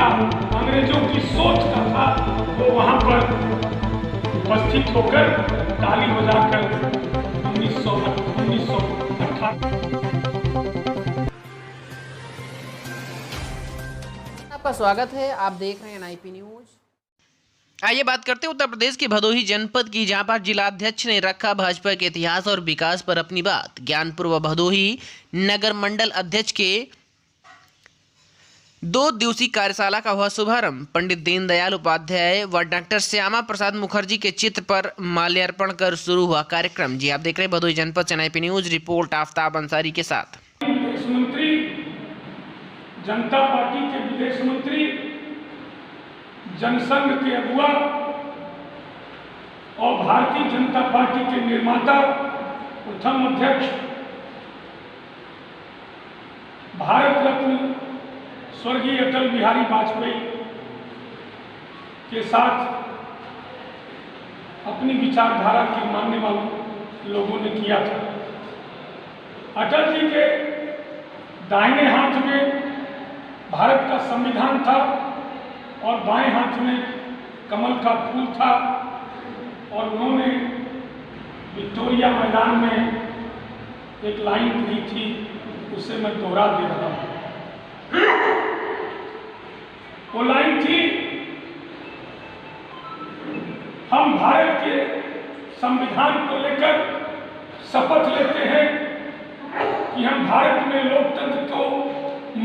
था, अंग्रेजों की सोच का था, वो वहां पर उपस्थित होकर ताली बजाकर 1918 आपका स्वागत है। आप देख रहे हैं NIP न्यूज। आइए बात करते हैं उत्तर प्रदेश के भदोही जनपद की, जहां पर जिलाध्यक्ष ने रखा भाजपा के इतिहास और विकास पर अपनी बात। ज्ञानपुर व भदोही नगर मंडल अध्यक्ष के 2 दिवसीय कार्यशाला का हुआ शुभारंभ। पंडित दीनदयाल उपाध्याय व डॉक्टर श्यामा प्रसाद मुखर्जी के चित्र पर माल्यार्पण कर शुरू हुआ कार्यक्रम। जी आप देख रहे हैं भदोही जनपद से NIP news, report Aftab Ansari के साथ। विदेश मंत्री, जनता पार्टी के विदेश मंत्री, जनसंघ के अगुआ और भारतीय जनता पार्टी के निर्माता, प्रथम अध्यक्ष, भारत रत्न स्वर्गीय अटल बिहारी वाजपेयी के साथ अपनी विचारधारा के मानने वालों लोगों ने किया था। अटल जी के दाहिने हाथ में भारत का संविधान था और बाएं हाथ में कमल का फूल था, और उन्होंने विक्टोरिया मैदान में एक लाइन कही थी, उसे मैं दोहरा दे रहा हूं। वो लाइन थी, हम भारत के संविधान को लेकर शपथ लेते हैं कि हम भारत में लोकतंत्र को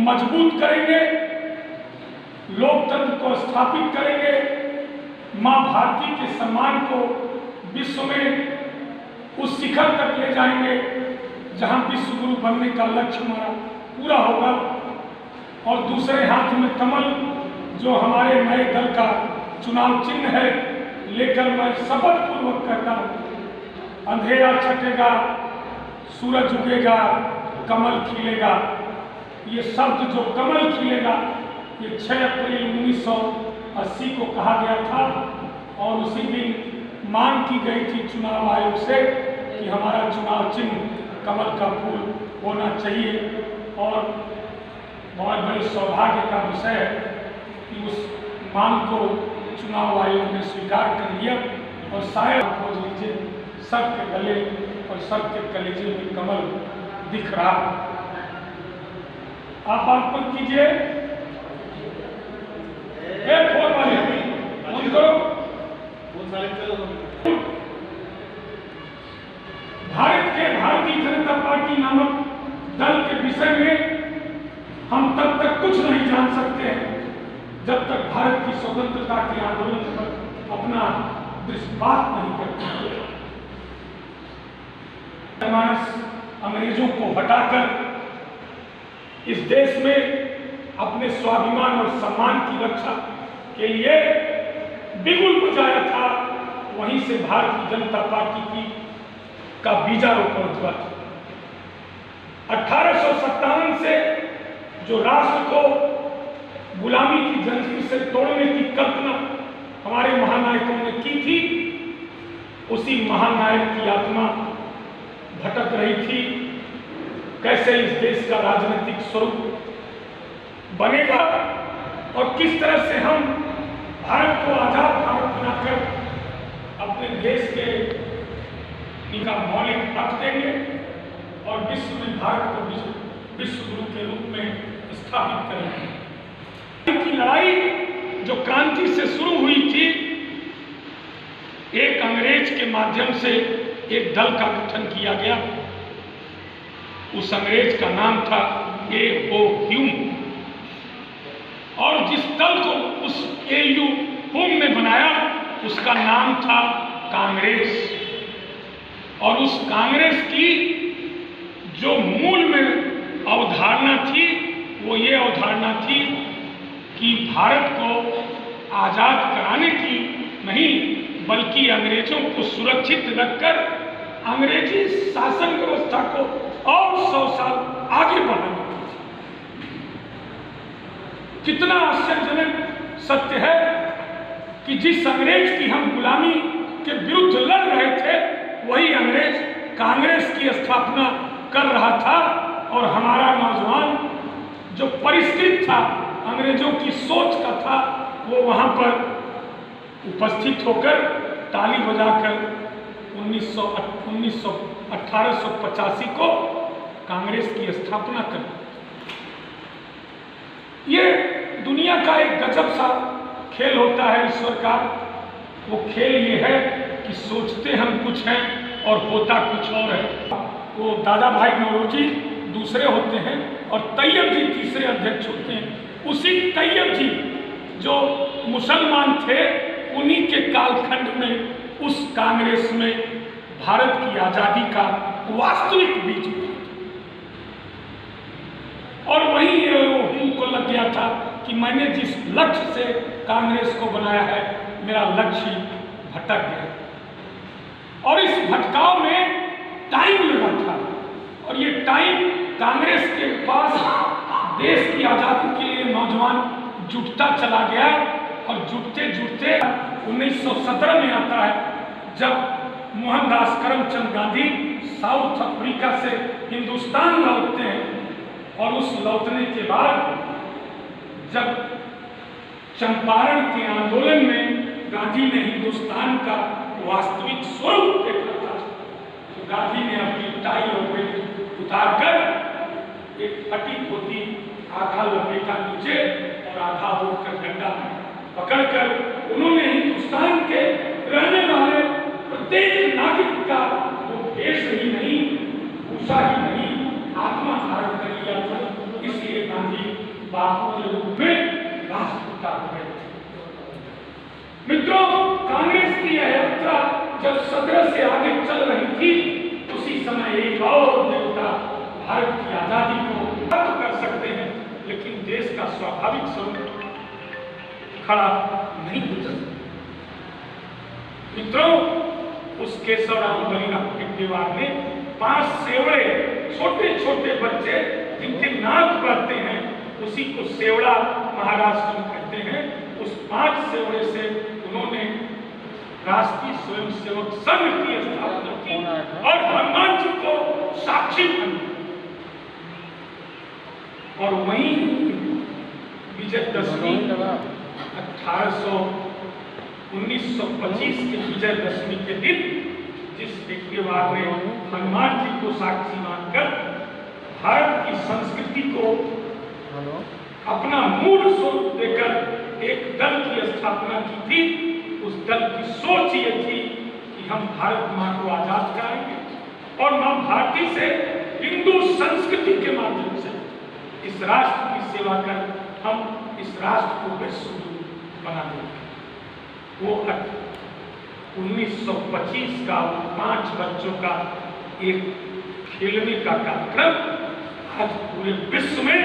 मजबूत करेंगे, लोकतंत्र को स्थापित करेंगे, मां भारती के सम्मान को विश्व में उस शिखर तक ले जाएंगे जहां विश्व गुरु बनने का लक्ष्य हमारा पूरा होगा। और दूसरे हाथ में कमल, जो हमारे नए दल का चुनाव चिन्ह है, लेकर मैं शपथ पूर्वक कहता हूं, अंधेरा छटेगा, सूरज उगेगा, कमल खिलेगा। ये शब्द जो कमल खिलेगा, ये 6 अप्रैल 1980 को कहा गया था, और उसी दिन मांग की गई थी चुनाव आयोग से कि हमारा चुनाव चिन्ह कमल का फूल होना चाहिए। और बहुत बड़े सौभाग्य का विषय है कि उस मांग को चुनाव आयोग ने स्वीकार कर लिया, और शायद खोज लीजिए सबके गले और सबके कलेजे में कमल दिख रहा। आप बात मत कीजिए, फोन वाले फोन करो। भारत के भारतीय जनता पार्टी नामक दल के विषय में हम तब तक कुछ नहीं जान सकते हैं जब तक भारत की स्वतंत्रता के आंदोलन पर अपना दृष्टिपात नहीं करते। अंग्रेजों को हटाकर इस देश में अपने स्वाभिमान और सम्मान की रक्षा के लिए बिगुल बजाया था, वहीं से भारतीय जनता पार्टी का बीजारोपण हुआ था। 1857 से जो राष्ट्र को गुलामी की जंजीर से तोड़ने की कल्पना हमारे महानायकों ने की थी, उसी महानायक की आत्मा भटक रही थी। कैसे इस देश का राजनीतिक स्वरूप बनेगा और किस तरह से हम भारत को आजाद भारत बनाकर अपने देश के इनका मौलिक हक देंगे और विश्व में भारत को विश्व गुरु के रूप में स्थापित करेंगे। की लड़ाई जो क्रांति से शुरू हुई थी, एक अंग्रेज के माध्यम से एक दल का गठन किया गया। उस अंग्रेज का नाम था A.O. ह्यूम, और जिस दल को उस A.U. ह्यूम ने बनाया उसका नाम था कांग्रेस। और उस कांग्रेस की जो मूल में अवधारणा थी, वो ये अवधारणा थी कि भारत को आजाद कराने की नहीं, बल्कि अंग्रेजों को सुरक्षित रखकर अंग्रेजी शासन व्यवस्था को और 100 साल आगे बढ़ाने की। कितना आश्चर्यजनक सत्य है कि जिस अंग्रेज की हम गुलामी के विरुद्ध लड़ रहे थे, वही अंग्रेज कांग्रेस की स्थापना कर रहा था। और हमारा नौजवान जो परिष्कृत था, अंग्रेजों की सोच का था वो वहाँ पर उपस्थित होकर ताली बजाकर 1885 को कांग्रेस की स्थापना कर। ये दुनिया का एक गजब सा खेल होता है ईश्वर का। वो खेल ये है कि सोचते हम कुछ हैं और होता कुछ और है। वो दादा भाई नौरोजी दूसरे होते हैं और तैयब जी तीसरे अध्यक्ष होते हैं। उसी तैयब जी जो मुसलमान थे, उन्हीं के कालखंड में उस कांग्रेस में भारत की आज़ादी का वास्तविक बीज हुआ और वहीं उनको लग गया था कि मैंने जिस लक्ष्य से कांग्रेस को बनाया है, मेरा लक्ष्य भटक गया और इस भटकाव में टाइम लगा था। और ये टाइम कांग्रेस के पास देश की आज़ादी के लिए नौजवान जुटता चला गया और जुटते जुटते 1917 में आता है जब मोहनदास करमचंद गांधी साउथ अफ्रीका से हिंदुस्तान लौटते हैं। और उस लौटने के बाद जब चंपारण के आंदोलन में गांधी ने हिंदुस्तान का वास्तविक स्वरूप देखा था, तो गांधी ने अपनी टाई और बेल्ट उतारकर एक फटी पोती आधा लपेटा नीचे और आधा होकर डंडा पकड़कर उन्होंने हिंदुस्तान के रहने वाले प्रत्येक नागरिक का वो देश ही नहीं, भूषा ही नहीं, आत्मा धारण कर लिया था। इसलिए गांधी बापू के रूप में राष्ट्रपिता हुए। मित्रों, कांग्रेस की यह यात्रा जब सदर से आगे चल रही थी, उसी समय एक और देवता भारत की आजादी को खत्म कर सकते हैं, लेकिन देश का स्वाभाविक स्वरूप खड़ा नहीं हो सकता। मित्रों, उस केशवराम बलिराम टिकरीवाल ने 5 सेवड़े, छोटे छोटे बच्चे जिनके नाक बढ़ते हैं, उसी को सेवड़ा महाराष्ट्र में कहते हैं। उस 5 सेवड़े से उन्होंने राष्ट्रीय स्वयंसेवक संघ की स्थापना की और हनुमान जी को साक्षी माना। और वहीं विजयदशमी 1925 के विजयदशमी के दिन जिस टिकरीवाल ने हनुमान जी को साक्षी मानकर भारत की संस्कृति को अपना मूल स्वरूप देकर एक दल की स्थापना की थी, उस दल की सोच ये थी कि हम भारत माँ को आजाद कराएंगे और माँ भारती से हिंदू संस्कृति के माध्यम से इस राष्ट्र की सेवा कर हम इस राष्ट्र को विश्व बना देंगे। वो 1925 का 5 बच्चों का एक खेलने का कार्यक्रम आज पूरे विश्व में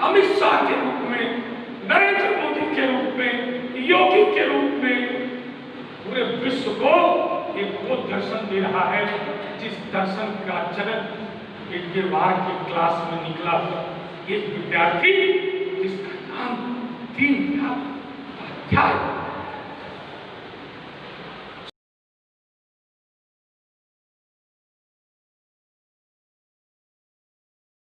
अमित शाह के रूप में, नरेंद्र मोदी के रूप में, योगी के रूप में पूरे विश्व को एक वो दर्शन दे रहा है जिस दर्शन का जनक एक गिरवार के क्लास में निकला एक विद्यार्थी जिसका नाम दीनदयाल उपाध्याय